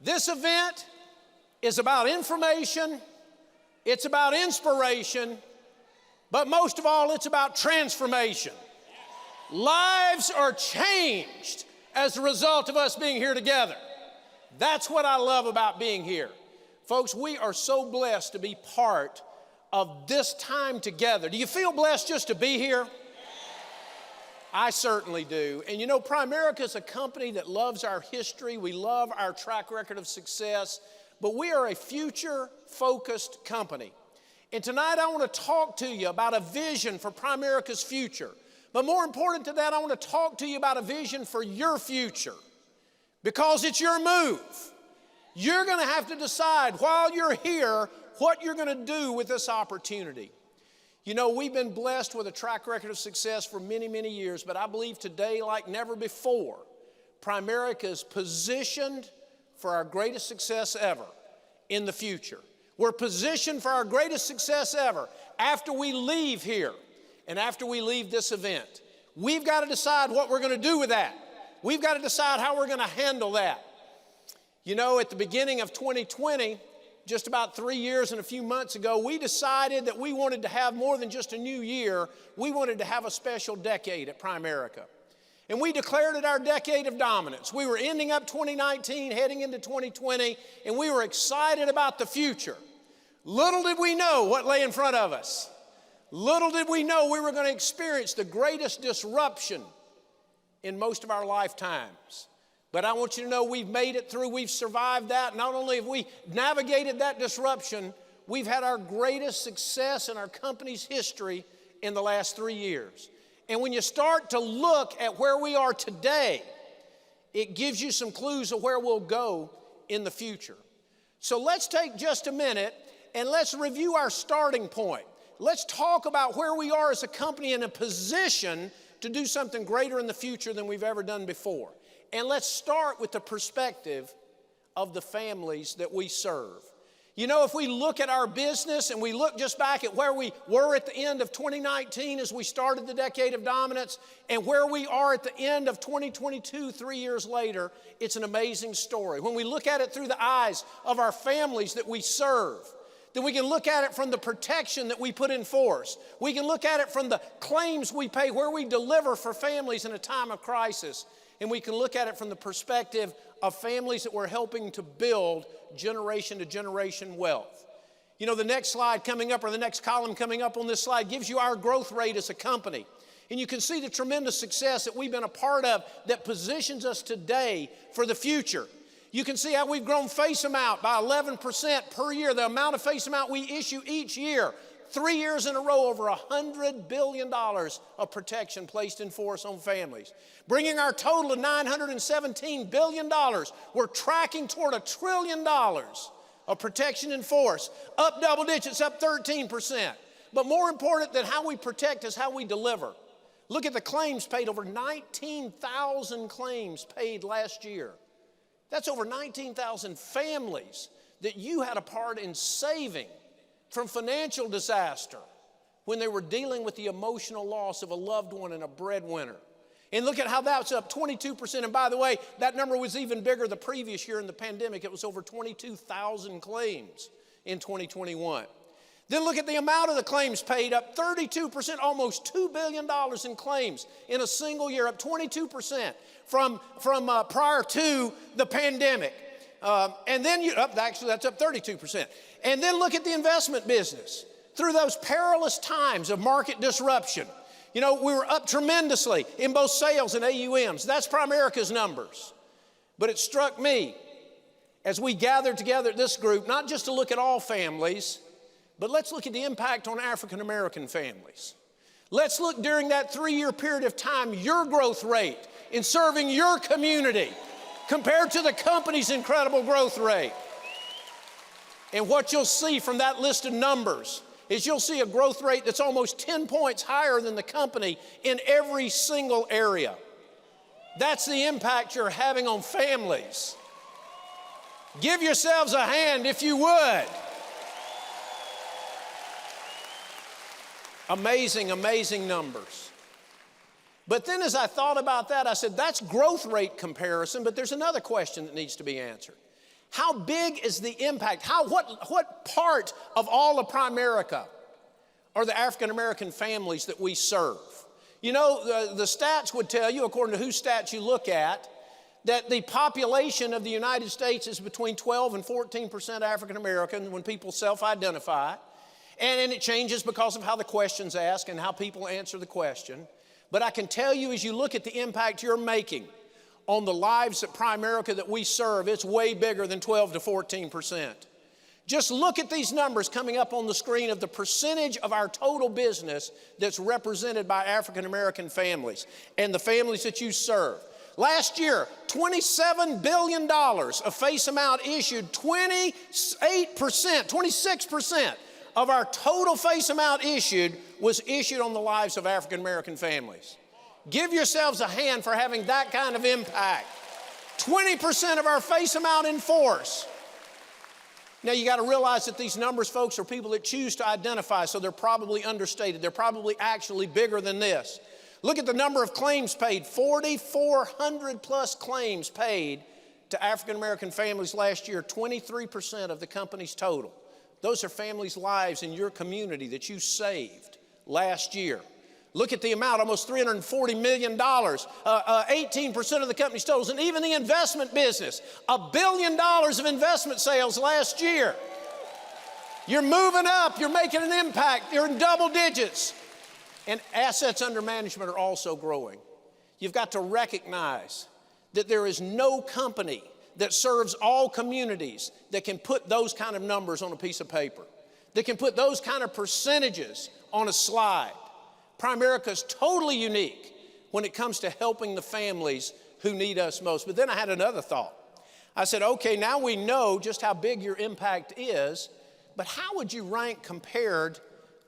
This event is about information, it's about inspiration, but most of all, it's about transformation. Lives are changed as a result of us being here together. That's what I love about being here. Folks, we are so blessed to be part of this time together. Do you feel blessed just to be here? I certainly do. And you know, Primerica is a company that loves our history. We love our track record of success, but we are a future-focused company. And tonight I want to talk to you about a vision for Primerica's future. But more important to that, I want to talk to you about a vision for your future, because it's your move. You're going to have to decide while you're here what you're going to do with this opportunity. You know, we've been blessed with a track record of success for many, many years, but I believe today, like never before, Primerica is positioned for our greatest success ever in the future. We're positioned for our greatest success ever after we leave here and after we leave this event. We've got to decide what we're going to do with that. We've got to decide how we're going to handle that. You know, at the beginning of 2020, just about 3 years and a few months ago, we decided that we wanted to have more than just a new year. We wanted to have a special decade at Primerica. And we declared it our decade of dominance. We were ending up 2019, heading into 2020, and we were excited about the future. Little did we know what lay in front of us. Little did we know we were going to experience the greatest disruption in most of our lifetimes. But I want you to know we've made it through, we've survived that. Not only have we navigated that disruption, we've had our greatest success in our company's history in the last 3 years. And when you start to look at where we are today, it gives you some clues of where we'll go in the future. So let's take just a minute and let's review our starting point. Let's talk about where we are as a company in a position to do something greater in the future than we've ever done before. And let's start with the perspective of the families that we serve. You know, if we look at our business and we look just back at where we were at the end of 2019 as we started the decade of dominance and where we are at the end of 2022, 3 years later, it's an amazing story. When we look at it through the eyes of our families that we serve, then we can look at it from the protection that we put in force. We can look at it from the claims we pay, where we deliver for families in a time of crisis. And we can look at it from the perspective of families that we're helping to build generation to generation wealth. You know, the next slide coming up, or the next column coming up on this slide, gives you our growth rate as a company. And you can see the tremendous success that we've been a part of that positions us today for the future. You can see how we've grown face amount by 11% per year, the amount of face amount we issue each year. 3 years in a row, over $100 billion of protection placed in force on families. Bringing our total to $917 billion. We're tracking toward $1 trillion of protection in force. Up double digits, up 13%. But more important than how we protect is how we deliver. Look at the claims paid, over 19,000 claims paid last year. That's over 19,000 families that you had a part in saving from financial disaster when they were dealing with the emotional loss of a loved one and a breadwinner. And look at how that's up 22%. And by the way, that number was even bigger the previous year in the pandemic. It was over 22,000 claims in 2021. Then look at the amount of the claims paid, up 32%, almost $2 billion in claims in a single year, up 22% from prior to the pandemic. And then actually that's up 32%. And then look at the investment business. Through those perilous times of market disruption, you know, we were up tremendously in both sales and AUMs. That's Primerica's numbers. But it struck me as we gathered together at this group, not just to look at all families, but let's look at the impact on African American families. Let's look during that 3-year period of time, your growth rate in serving your community compared to the company's incredible growth rate. And what you'll see from that list of numbers is you'll see a growth rate that's almost 10 points higher than the company in every single area. That's the impact you're having on families. Give yourselves a hand if you would. Amazing, amazing numbers. But then as I thought about that, I said, that's growth rate comparison, but there's another question that needs to be answered. How big is the impact? What part of all of Primerica are the African American families that we serve? You know, the stats would tell you, according to whose stats you look at, that the population of the United States is between 12 and 14% African American when people self-identify. And it changes because of how the question's asked and how people answer the question. But I can tell you, as you look at the impact you're making on the lives at Primerica that we serve, it's way bigger than 12 to 14%. Just look at these numbers coming up on the screen of the percentage of our total business that's represented by African American families and the families that you serve. Last year, $27 billion of face amount issued, 26% of our total face amount issued was issued on the lives of African American families. Give yourselves a hand for having that kind of impact. 20% of our face amount in force. Now you got to realize that these numbers, folks, are people that choose to identify, so they're probably understated. They're probably actually bigger than this. Look at the number of claims paid, 4,400 plus claims paid to African American families last year, 23% of the company's total. Those are families' lives in your community that you saved last year. Look at the amount, almost $340 million, 18% of the company's totals, and even the investment business, $1 billion of investment sales last year. You're moving up, you're making an impact, you're in double digits. And assets under management are also growing. You've got to recognize that there is no company that serves all communities that can put those kind of numbers on a piece of paper, that can put those kind of percentages on a slide. Primerica is totally unique when it comes to helping the families who need us most. But then I had another thought. I said, okay, now we know just how big your impact is, but how would you rank compared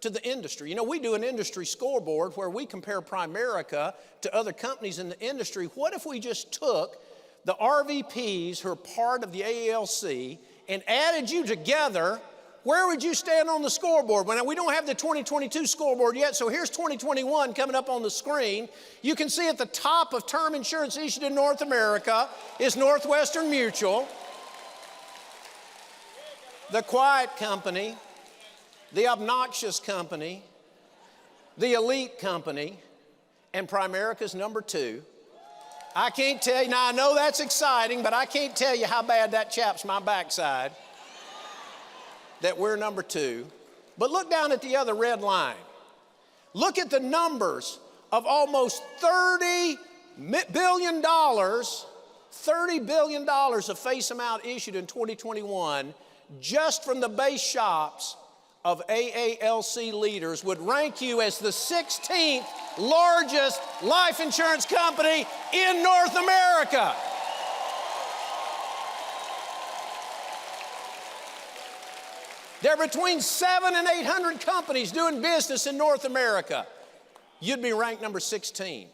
to the industry? You know, we do an industry scoreboard where we compare Primerica to other companies in the industry. What if we just took the RVPs who are part of the AALC and added you together? Where would you stand on the scoreboard? Well, we don't have the 2022 scoreboard yet, so here's 2021 coming up on the screen. You can see at the top of term insurance issued in North America is Northwestern Mutual, the quiet company, the obnoxious company, the elite company, and Primerica's number 2. I can't tell you, now I know that's exciting, but I can't tell you how bad that chaps my backside that we're number 2. But look down at the other red line. Look at the numbers of almost $30 billion of face amount issued in 2021 just from the base shops of AALC leaders would rank you as the 16th largest life insurance company in North America. There are between 700 and 800 companies doing business in North America. You'd be ranked number 16.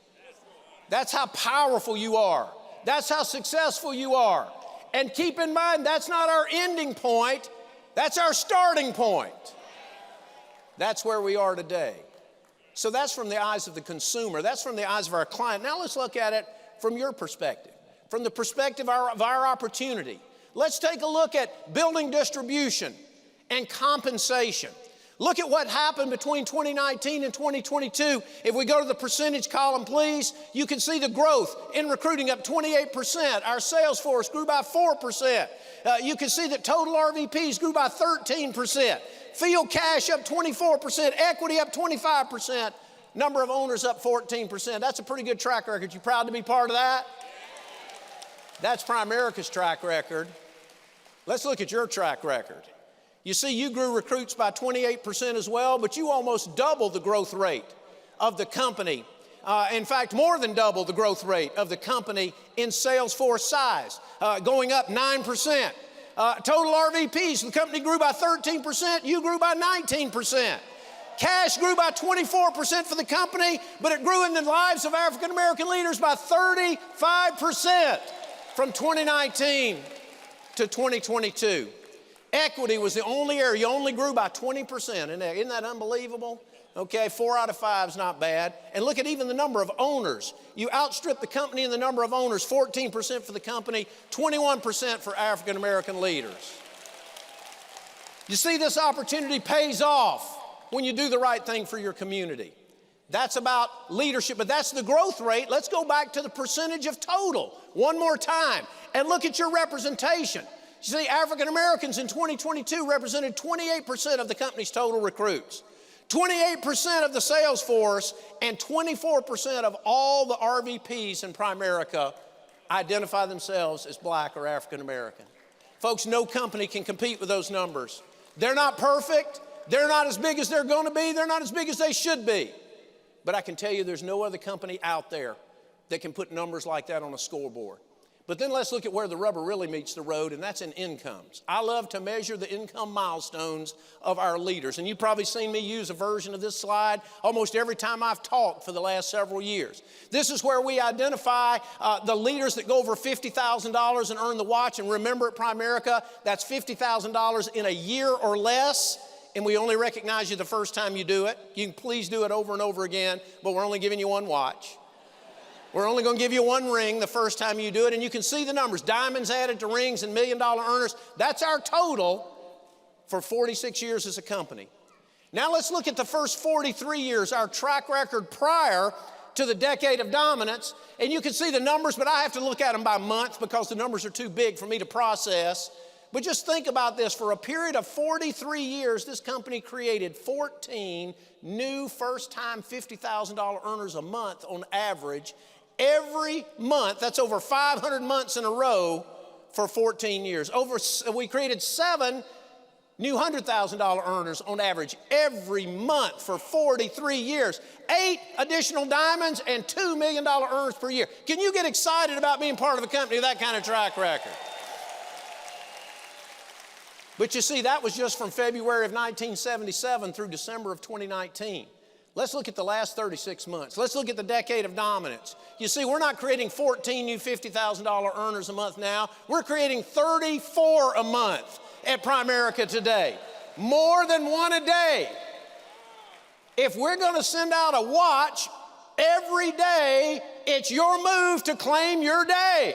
That's how powerful you are. That's how successful you are. And keep in mind, that's not our ending point. That's our starting point. That's where we are today. So that's from the eyes of the consumer. That's from the eyes of our client. Now let's look at it from your perspective, from the perspective of our opportunity. Let's take a look at building distribution and compensation. Look at what happened between 2019 and 2022. If we go to the percentage column, please, you can see the growth in recruiting up 28%. Our sales force grew by 4%. You can see that total RVPs grew by 13%. Field cash up 24%. Equity up 25%. Number of owners up 14%. That's a pretty good track record. You proud to be part of that? That's Primerica's track record. Let's look at your track record. You see, you grew recruits by 28% as well, but you almost doubled the growth rate of the company. In fact, more than double the growth rate of the company in sales force size, going up 9%. Total RVPs, the company grew by 13%, you grew by 19%. Cash grew by 24% for the company, but it grew in the lives of African American leaders by 35% from 2019 to 2022. Equity was the only area, you only grew by 20%. Isn't that unbelievable? Okay, 4 out of 5 is not bad. And look at even the number of owners. You outstrip the company in the number of owners, 14% for the company, 21% for African American leaders. You see, this opportunity pays off when you do the right thing for your community. That's about leadership, but that's the growth rate. Let's go back to the percentage of total one more time and look at your representation. You see, African Americans in 2022 represented 28% of the company's total recruits, 28% of the sales force, and 24% of all the RVPs in Primerica identify themselves as Black or African American. Folks, no company can compete with those numbers. They're not perfect. They're not as big as they're going to be. They're not as big as they should be. But I can tell you there's no other company out there that can put numbers like that on a scoreboard. But then let's look at where the rubber really meets the road, and that's in incomes. I love to measure the income milestones of our leaders. And you've probably seen me use a version of this slide almost every time I've talked for the last several years. This is where we identify the leaders that go over $50,000 and earn the watch. And remember, at Primerica, that's $50,000 in a year or less. And we only recognize you the first time you do it. You can please do it over and over again, but we're only giving you one watch. We're only going to give you one ring the first time you do it, and you can see the numbers. Diamonds added to rings and $1 million earners. That's our total for 46 years as a company. Now let's look at the first 43 years, our track record prior to the decade of dominance. And you can see the numbers, but I have to look at them by month because the numbers are too big for me to process. But just think about this. For a period of 43 years, this company created 14 new first-time $50,000 earners a month on average. Every month, that's over 500 months in a row for 14 years. We created 7 new $100,000 earners on average every month for 43 years. 8 additional diamonds and $2 million earners per year. Can you get excited about being part of a company with that kind of track record? But you see, that was just from February of 1977 through December of 2019. Let's look at the last 36 months. Let's look at the decade of dominance. You see, we're not creating 14 new $50,000 earners a month now. We're creating 34 a month at Primerica today. More than one a day. If we're going to send out a watch every day, it's your move to claim your day.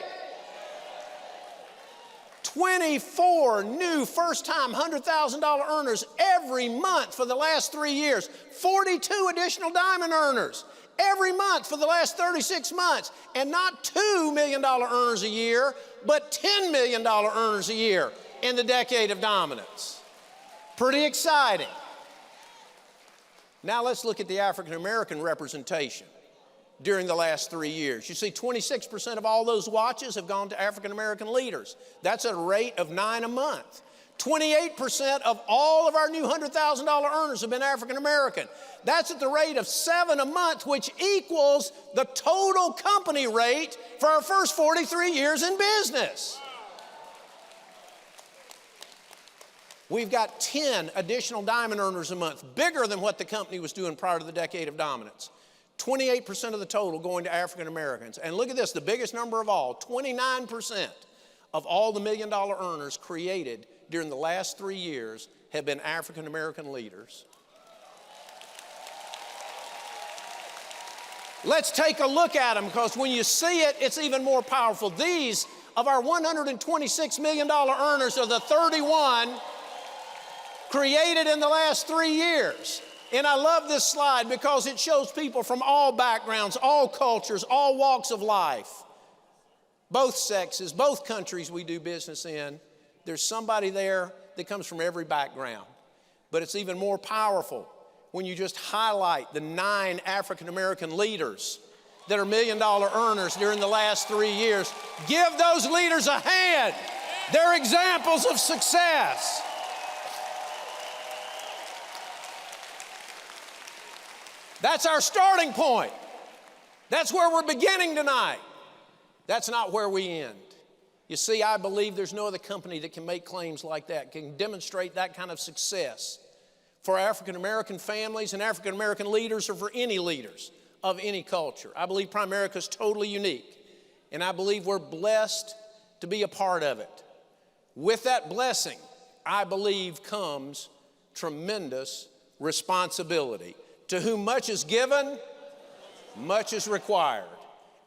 24 new first-time $100,000 earners every month for the last 3 years. 42 additional diamond earners every month for the last 36 months. And not $2 million earners a year, but $10 million earners a year in the decade of dominance. Pretty exciting. Now let's look at the African American representation during the last 3 years. You see, 26% of all those watches have gone to African American leaders. That's at a rate of 9 a month. 28% of all of our new $100,000 earners have been African American. That's at the rate of 7 a month, which equals the total company rate for our first 43 years in business. We've got 10 additional diamond earners a month, bigger than what the company was doing prior to the decade of dominance. 28% of the total going to African Americans. And look at this, the biggest number of all, 29% of all the $1 million earners created during the last 3 years have been African American leaders. Let's take a look at them, because when you see it, it's even more powerful. These, of our $126 million earners, are the 31 created in the last 3 years. And I love this slide because it shows people from all backgrounds, all cultures, all walks of life, both sexes, both countries we do business in. There's somebody there that comes from every background. But it's even more powerful when you just highlight the 9 African American leaders that are $1 million earners during the last 3 years. Give those leaders a hand. They're examples of success. That's our starting point. That's where we're beginning tonight. That's not where we end. You see, I believe there's no other company that can make claims like that, can demonstrate that kind of success for African American families and African American leaders, or for any leaders of any culture. I believe Primerica is totally unique, and I believe we're blessed to be a part of it. With that blessing, I believe, comes tremendous responsibility. To whom much is given, much is required.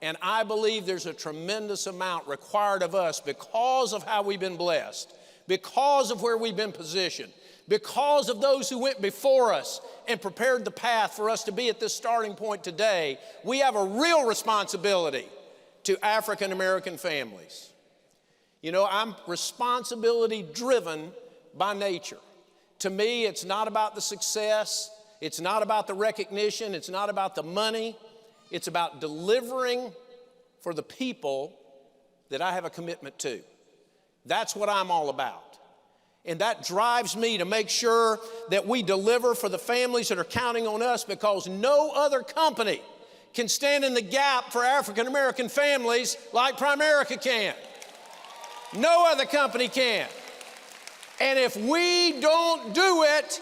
And I believe there's a tremendous amount required of us because of how we've been blessed, because of where we've been positioned, because of those who went before us and prepared the path for us to be at this starting point today. We have a real responsibility to African American families. You know, I'm responsibility driven by nature. To me, it's not about the success. It's not about the recognition. It's not about the money. It's about delivering for the people that I have a commitment to. That's what I'm all about. And that drives me to make sure that we deliver for the families that are counting on us, because no other company can stand in the gap for African American families like Primerica can. No other company can. And if we don't do it,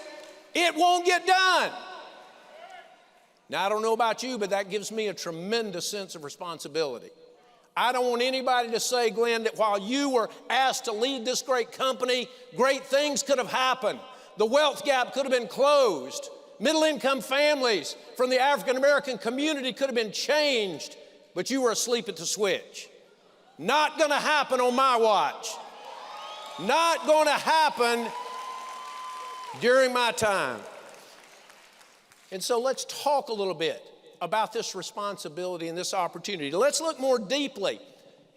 it won't get done. Now, I don't know about you, but that gives me a tremendous sense of responsibility. I don't want anybody to say, Glenn, that while you were asked to lead this great company, great things could have happened. The wealth gap could have been closed. Middle-income families from the African American community could have been changed, but you were asleep at the switch. Not going to happen on my watch. Not going to happen during my time. And so let's talk a little bit about this responsibility and this opportunity. Let's look more deeply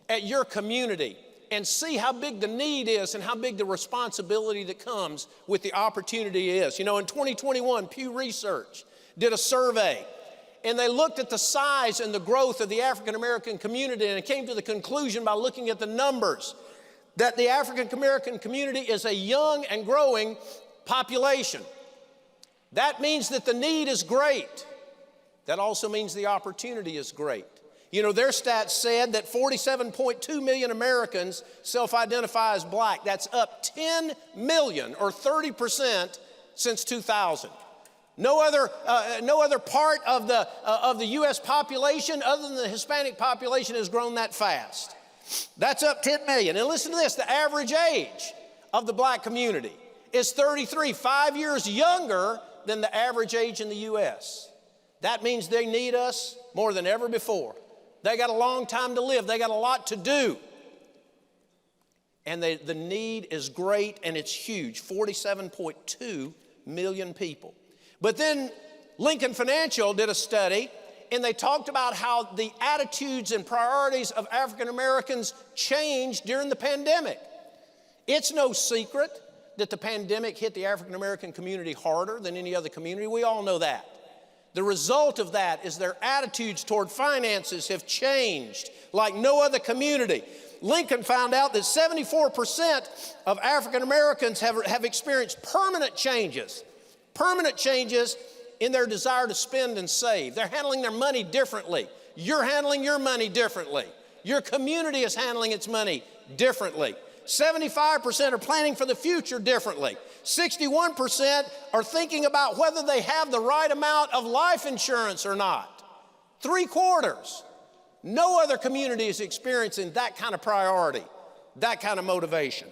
at your community and see how big the need is and how big the responsibility that comes with the opportunity is. You know, in 2021, Pew Research did a survey, and they looked at the size and the growth of the African American community, and it came to the conclusion by looking at the numbers that the African American community is a young and growing population. That means that the need is great. That also means the opportunity is great. You know, their stats said that 47.2 million Americans self-identify as black. That's up 10 million or 30% since 2000. No other part of the U.S. population other than the Hispanic population has grown that fast. That's up 10 million. And listen to this, the average age of the black community is 33, 5 years younger than the average age in the U.S. That means they need us more than ever before. They got a long time to live. They got a lot to do. And the need is great, and it's huge, 47.2 million people. But then Lincoln Financial did a study, and they talked about how the attitudes and priorities of African Americans changed during the pandemic. It's no secret that the pandemic hit the African American community harder than any other community. We all know that. The result of that is their attitudes toward finances have changed like no other community. Lincoln found out that 74% of African Americans have experienced permanent changes in their desire to spend and save. They're handling their money differently. You're handling your money differently. Your community is handling its money differently. 75% are planning for the future differently. 61% are thinking about whether they have the right amount of life insurance or not. 3/4. No other community is experiencing that kind of priority, that kind of motivation.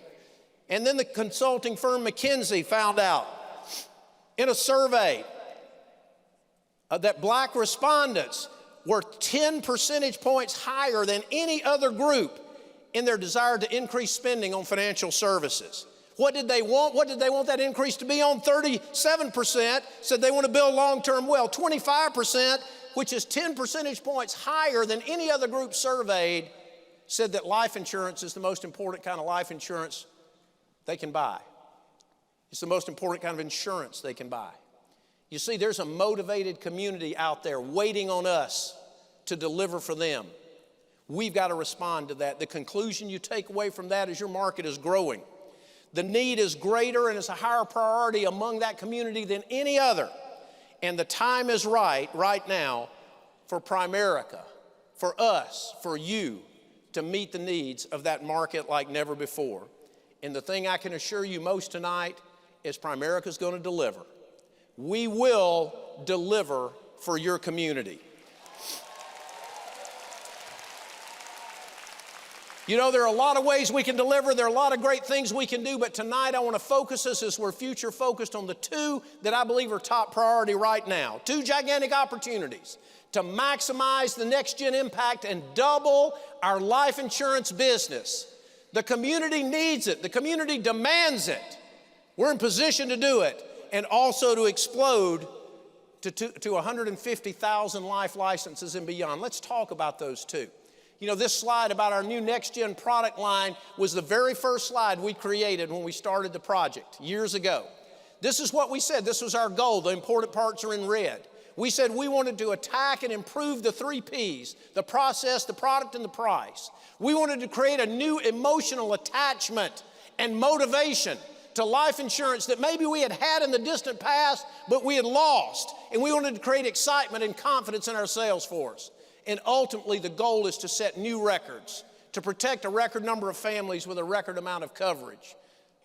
And then the consulting firm McKinsey found out in a survey that black respondents were 10 percentage points higher than any other group in their desire to increase spending on financial services. What did they want? What did they want that increase to be on? 37% said they want to build long-term wealth. 25%, which is 10 percentage points higher than any other group surveyed, said that life insurance is the most important kind of life insurance they can buy. It's the most important kind of insurance they can buy. You see, there's a motivated community out there waiting on us to deliver for them. We've got to respond to that. The conclusion you take away from that is your market is growing. The need is greater and it's a higher priority among that community than any other. And the time is right now for Primerica, for us, for you to meet the needs of that market like never before. And the thing I can assure you most tonight is Primerica's going to deliver. We will deliver for your community. You know, there are a lot of ways we can deliver. There are a lot of great things we can do, but tonight I want to focus us as we're future focused on the two that I believe are top priority right now. Two gigantic opportunities to maximize the next gen impact and double our life insurance business. The community needs it. The community demands it. We're in position to do it, and also to explode to 150,000 life licenses and beyond. Let's talk about those two. You know, this slide about our new next-gen product line was the very first slide we created when we started the project years ago. This is what we said. This was our goal. The important parts are in red. We said we wanted to attack and improve the 3 Ps, the process, the product, and the price. We wanted to create a new emotional attachment and motivation to life insurance that maybe we had had in the distant past, but we had lost. And we wanted to create excitement and confidence in our sales force. And ultimately, the goal is to set new records, to protect a record number of families with a record amount of coverage.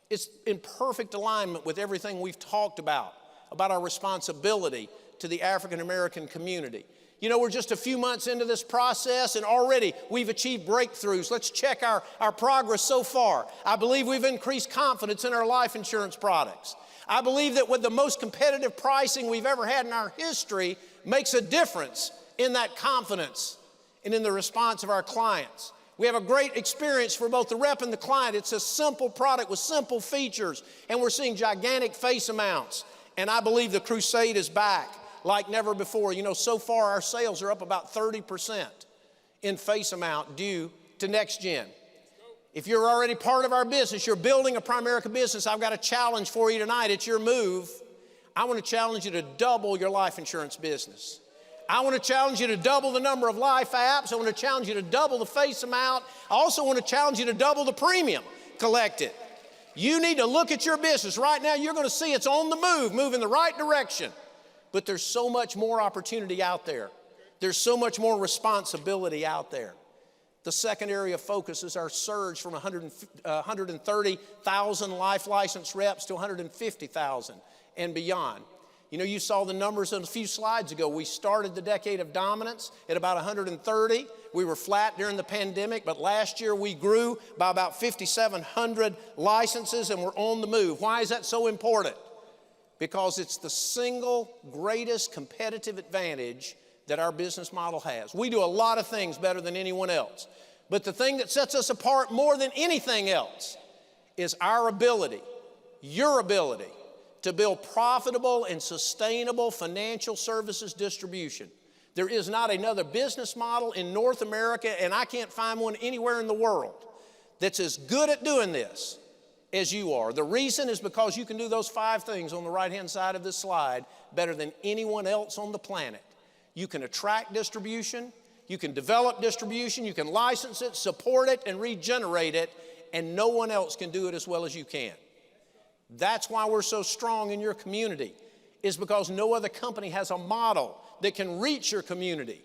It's in perfect alignment with everything we've talked about our responsibility to the African American community. You know, we're just a few months into this process, and already we've achieved breakthroughs. Let's check our progress so far. I believe we've increased confidence in our life insurance products. I believe that with the most competitive pricing we've ever had in our history makes a difference in that confidence and in the response of our clients. We have a great experience for both the rep and the client. It's a simple product with simple features, and we're seeing gigantic face amounts. And I believe the crusade is back like never before. You know, so far our sales are up about 30% in face amount due to Next Gen. If you're already part of our business, you're building a Primerica business, I've got a challenge for you tonight. It's your move. I want to challenge you to double your life insurance business. I want to challenge you to double the number of life apps. I want to challenge you to double the face amount. I also want to challenge you to double the premium collected. You need to look at your business. Right now, you're going to see it's on the move, move in the right direction. But there's so much more opportunity out there. There's so much more responsibility out there. The second area of focus is our surge from 130,000 life license reps to 150,000 and beyond. You know, you saw the numbers a few slides ago. We started the decade of dominance at about 130. We were flat during the pandemic, but last year we grew by about 5,700 licenses, and we're on the move. Why is that so important? Because it's the single greatest competitive advantage that our business model has. We do a lot of things better than anyone else, but the thing that sets us apart more than anything else is our ability, your ability, to build profitable and sustainable financial services distribution. There is not another business model in North America, and I can't find one anywhere in the world that's as good at doing this as you are. The reason is because you can do those 5 things on the right-hand side of this slide better than anyone else on the planet. You can attract distribution, you can develop distribution, you can license it, support it, and regenerate it, and no one else can do it as well as you can. That's why we're so strong in your community, is because no other company has a model that can reach your community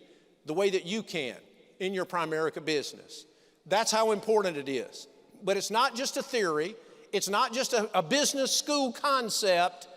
the way that you can in your Primerica business. That's how important it is. But it's not just a theory. It's not just a business school concept.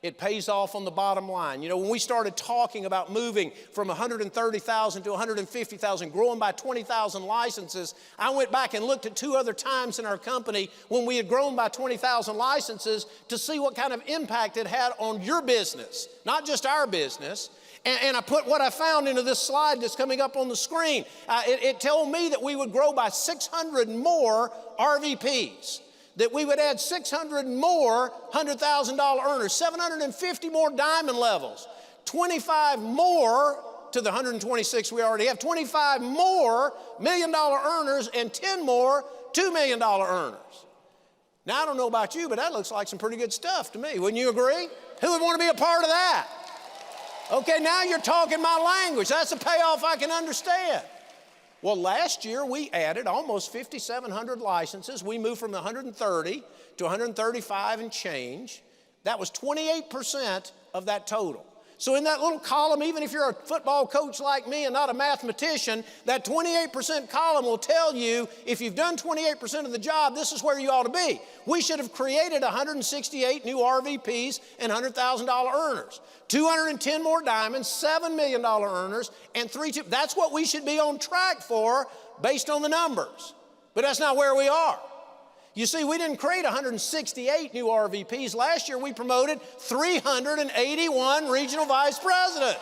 It pays off on the bottom line. You know, when we started talking about moving from 130,000 to 150,000, growing by 20,000 licenses, I went back and looked at 2 other times in our company when we had grown by 20,000 licenses to see what kind of impact it had on your business, not just our business. And I put what I found into this slide that's coming up on the screen. It told me that we would grow by 600 more RVPs, that we would add 600 more $100,000 earners, 750 more diamond levels, 25 more to the 126 we already have, 25 more $1 million earners, and 10 more $2 million earners. Now, I don't know about you, but that looks like some pretty good stuff to me. Wouldn't you agree? Who would want to be a part of that? Okay, now you're talking my language. That's a payoff I can understand. Well, last year we added almost 5,700 licenses. We moved from 130 to 135 and change. That was 28% of that total. So in that little column, even if you're a football coach like me and not a mathematician, that 28% column will tell you if you've done 28% of the job, this is where you ought to be. We should have created 168 new RVPs and $100,000 earners, 210 more diamonds, $7 million earners, and that's what we should be on track for based on the numbers. But that's not where we are. You see, we didn't create 168 new RVPs. Last year, we promoted 381 regional vice presidents.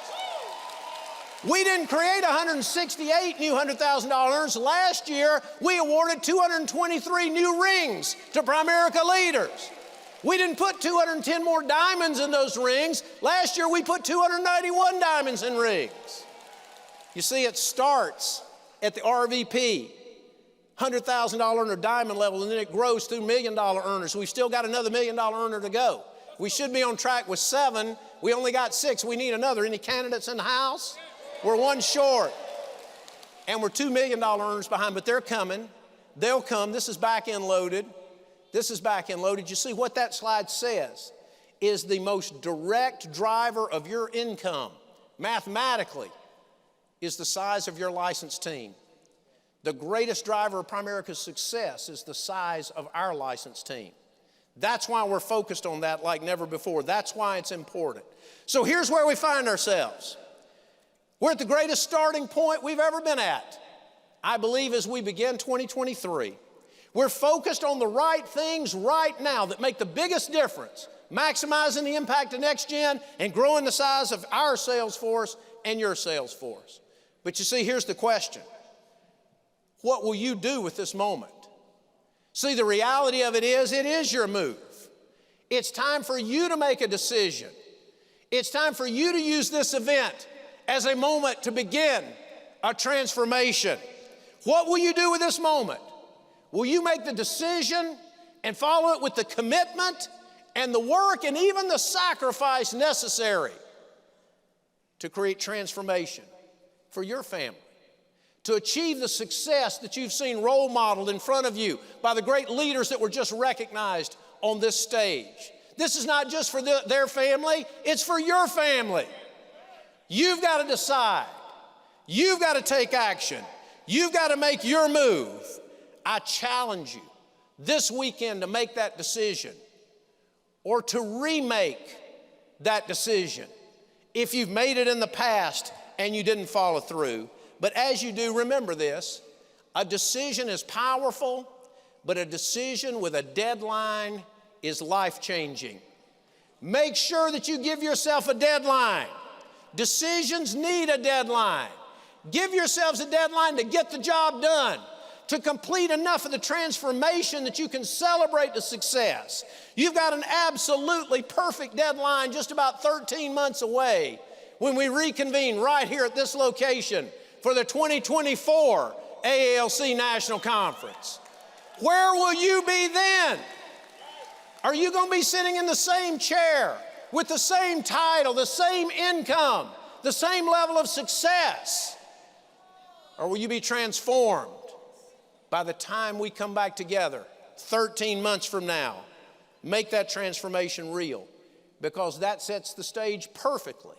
We didn't create 168 new $100,000 earners. Last year, we awarded 223 new rings to Primerica leaders. We didn't put 210 more diamonds in those rings. Last year, we put 291 diamonds in rings. You see, it starts at the RVP, $100,000 earner diamond level, and then it grows through $1 million earners. We've still got another $1 million earner to go. We should be on track with 7. We only got 6. We need another. Any candidates in the house? We're 1 short. And we're $2 million earners behind, but they're coming. They'll come. This is back-end loaded. This is back-end loaded. You see what that slide says is the most direct driver of your income, mathematically, is the size of your licensed team. The greatest driver of Primerica's success is the size of our licensed team. That's why we're focused on that like never before. That's why it's important. So here's where we find ourselves. We're at the greatest starting point we've ever been at, I believe, as we begin 2023. We're focused on the right things right now that make the biggest difference, maximizing the impact of Next Gen and growing the size of our sales force and your sales force. But you see, here's the question. What will you do with this moment? See, the reality of it is your move. It's time for you to make a decision. It's time for you to use this event as a moment to begin a transformation. What will you do with this moment? Will you make the decision and follow it with the commitment and the work and even the sacrifice necessary to create transformation for your family, to achieve the success that you've seen role modeled in front of you by the great leaders that were just recognized on this stage? This is not just for their family, it's for your family. You've got to decide. You've got to take action. You've got to make your move. I challenge you this weekend to make that decision or to remake that decision if you've made it in the past and you didn't follow through. But as you do, remember this, a decision is powerful, but a decision with a deadline is life-changing. Make sure that you give yourself a deadline. Decisions need a deadline. Give yourselves a deadline to get the job done, to complete enough of the transformation that you can celebrate the success. You've got an absolutely perfect deadline just about 13 months away when we reconvene right here at this location for the 2024 AALC National Conference. Where will you be then? Are you going to be sitting in the same chair with the same title, the same income, the same level of success? Or will you be transformed by the time we come back together 13 months from now? Make that transformation real, because that sets the stage perfectly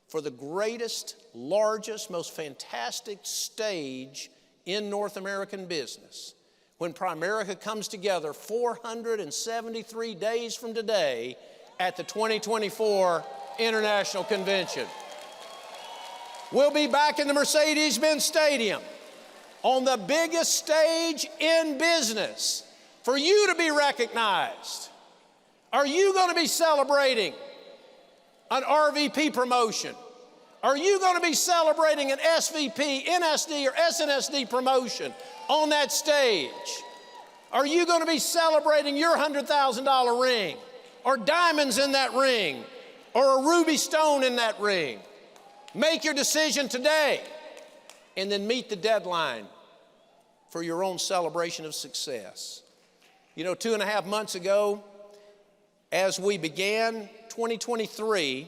for the greatest, largest, most fantastic stage in North American business. When Primerica comes together 473 days from today at the 2024 International Convention. We'll be back in the Mercedes-Benz Stadium on the biggest stage in business for you to be recognized. Are you going to be celebrating an RVP promotion? Are you going to be celebrating an SVP, NSD, or SNSD promotion on that stage? Are you going to be celebrating your $100,000 ring, or diamonds in that ring, or a ruby stone in that ring? Make your decision today, and then meet the deadline for your own celebration of success. You know, 2.5 months ago, as we began 2023,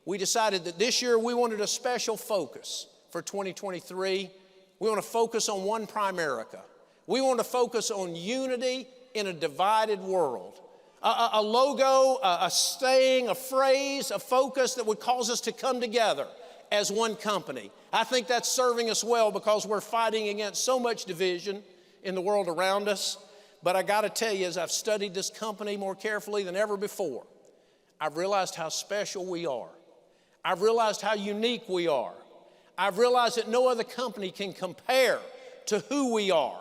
we decided that this year we wanted a special focus for 2023. We want to focus on one Primerica. We want to focus on unity in a divided world. A logo, a saying, a phrase, a focus that would cause us to come together as one company. I think that's serving us well, because we're fighting against so much division in the world around us. But I got to tell you, as I've studied this company more carefully than ever before, I've realized how special we are. I've realized how unique we are. I've realized that no other company can compare to who we are.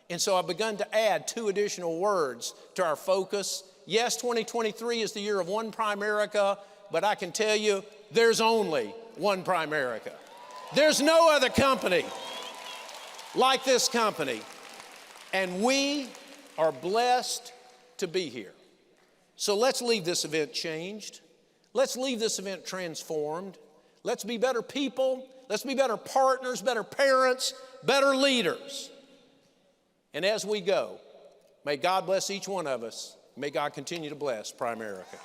And so I've begun to add 2 additional words to our focus. Yes, 2023 is the year of one Primerica, but I can tell you there's only one Primerica. There's no other company like this company. And we are blessed to be here. So let's leave this event changed. Let's leave this event transformed. Let's be better people. Let's be better partners, better parents, better leaders. And as we go, may God bless each one of us. May God continue to bless Primerica.